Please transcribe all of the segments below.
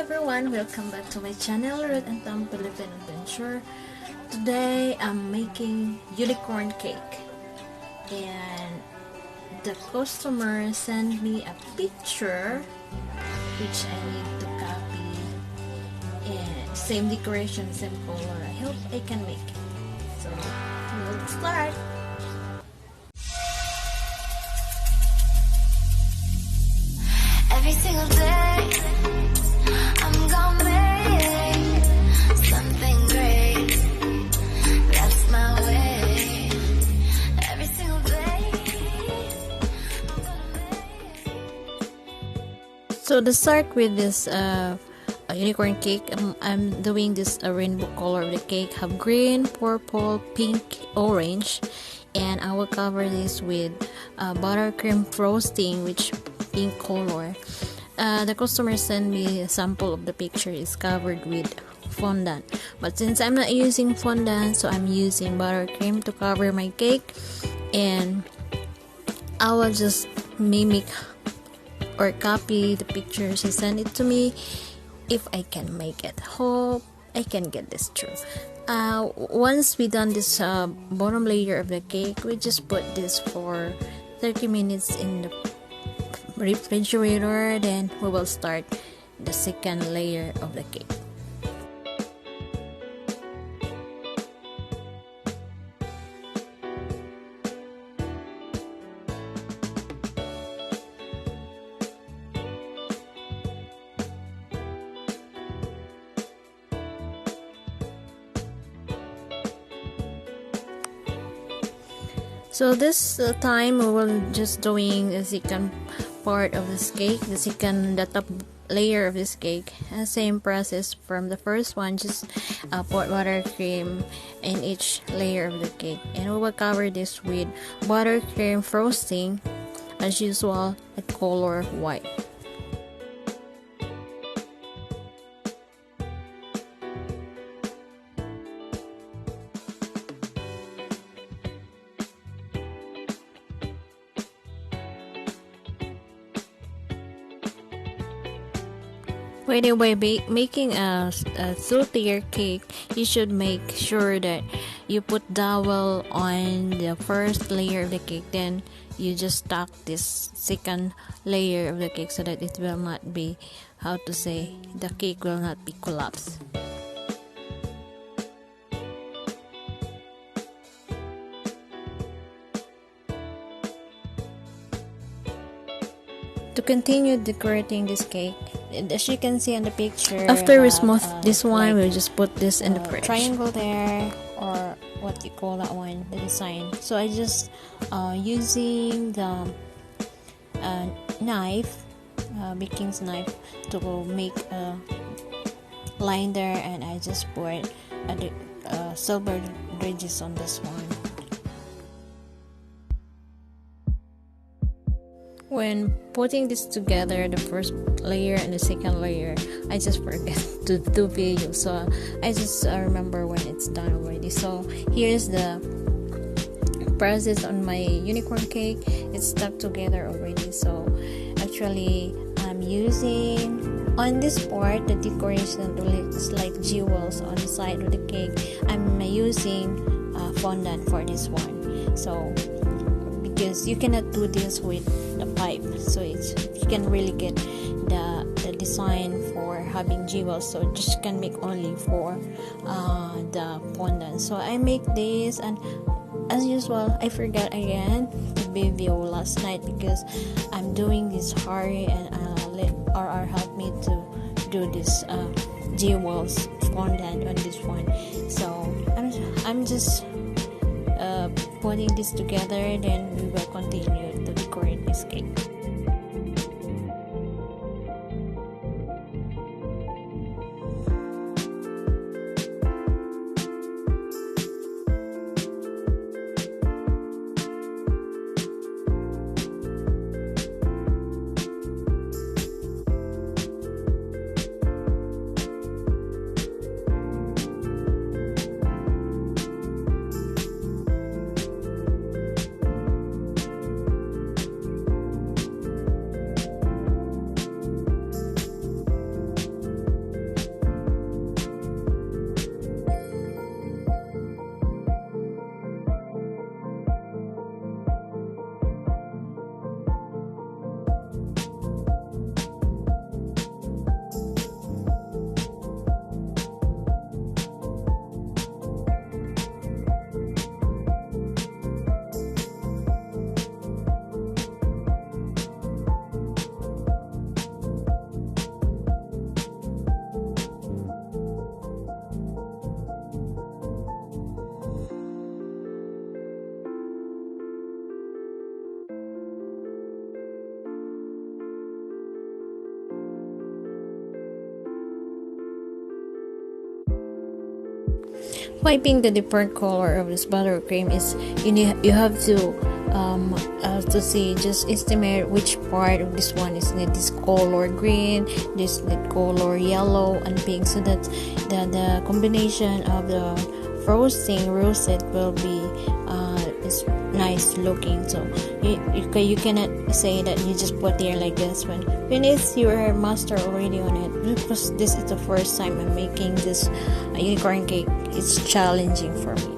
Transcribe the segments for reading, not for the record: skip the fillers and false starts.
everyone, welcome back to my channel, Ruth and Tom Filipino Adventure. Today I'm making unicorn cake, and the customer sent me a picture which I need to copy, and same decoration, same color. I hope I can make it. So let's start. Every single day I'm gonna make something great. That's my way. Every single day I'm gonna make. So to start with this unicorn cake, I'm doing this rainbow color of the cake. Have green, purple, pink, orange, and I will cover this with buttercream frosting, which pink color. The customer sent me a sample of the picture. Is covered with fondant, but since I'm not using fondant, so I'm using buttercream to cover my cake, and I will just mimic or copy the picture she sent it to me. If I can make it, hope I can get this through. Once we done this bottom layer of the cake, we just put this for 30 minutes in the refrigerator. Then we will start the second layer of the cake. So this time we will just doing the second part of this cake, the top layer of this cake. Same process from the first one, just put buttercream in each layer of the cake, and we will cover this with buttercream frosting, as usual, a color white. By the way, making a two-tier cake, you should make sure that you put dowel on the first layer of the cake, then you just stack this second layer of the cake so that it will not be, the cake will not be collapsed. To continue decorating this cake, as you can see on the picture, after we smooth this one, we'll just put this in the fridge. Triangle there, or what you call that one, the design. So I just using the knife, baking's knife, to make a line there, and I just put silver ridges on this one. When putting this together, the first layer and the second layer, I just forget to do video, so I just remember when it's done already. So here's the process on my unicorn cake. It's stuck together already. So actually I'm using on this part the decoration to looks like jewels on the side of the cake. I'm using fondant for this one, so because you cannot do this with the pipe, so you can really get the design for having jewels, so just can make only for the fondant. So I make this, and as usual I forgot again to video last night because I'm doing this hurry, and let RR help me to do this jewels fondant on this one. So I'm just putting this together, then we will continue to decorate this cake. Wiping the different color of this buttercream is you have to see, just estimate which part of this one is need this color green, this color yellow and pink, so that the combination of the frosting rosette will be is nice looking. So you cannot say that you just put here like this when finish your master already on it, because this is the first time I'm making this unicorn cake. It's challenging for me.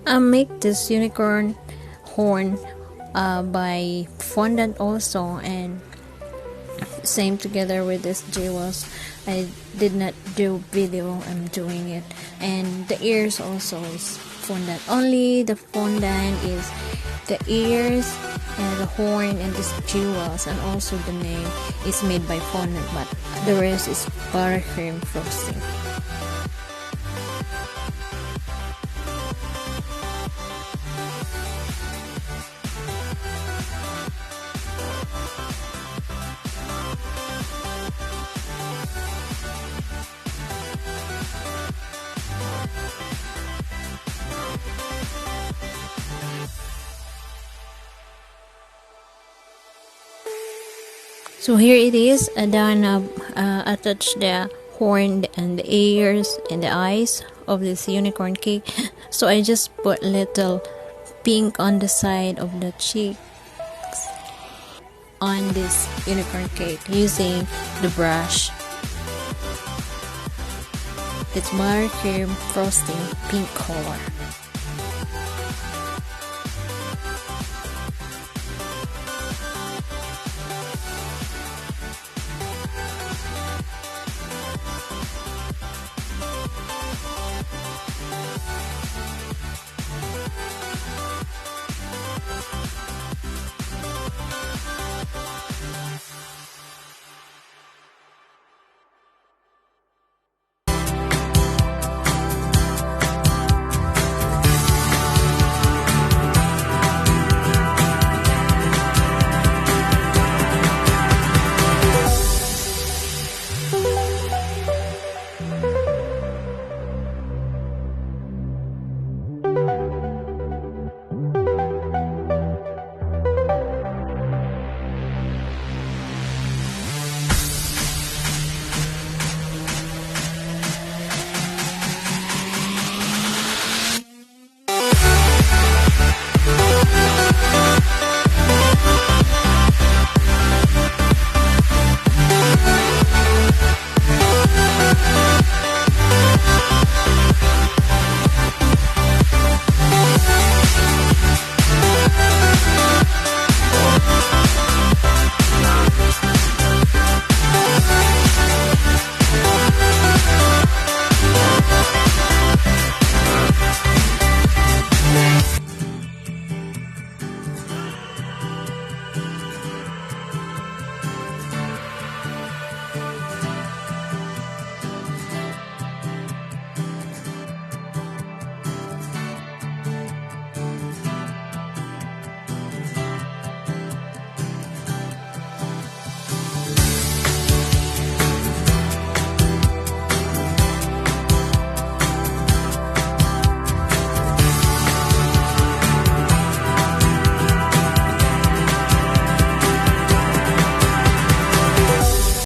I make this unicorn horn by Fondant also, and same together with this jewels. I did not do video, I'm doing it. And the ears also is fondant. Only the fondant is the ears and the horn and this jewels, and also the name is made by fondant, but the rest is buttercream frosting. So here it is, done attach the horn and the ears and the eyes of this unicorn cake. So I just put little pink on the side of the cheeks on this unicorn cake using the brush. It's buttercream frosting pink color.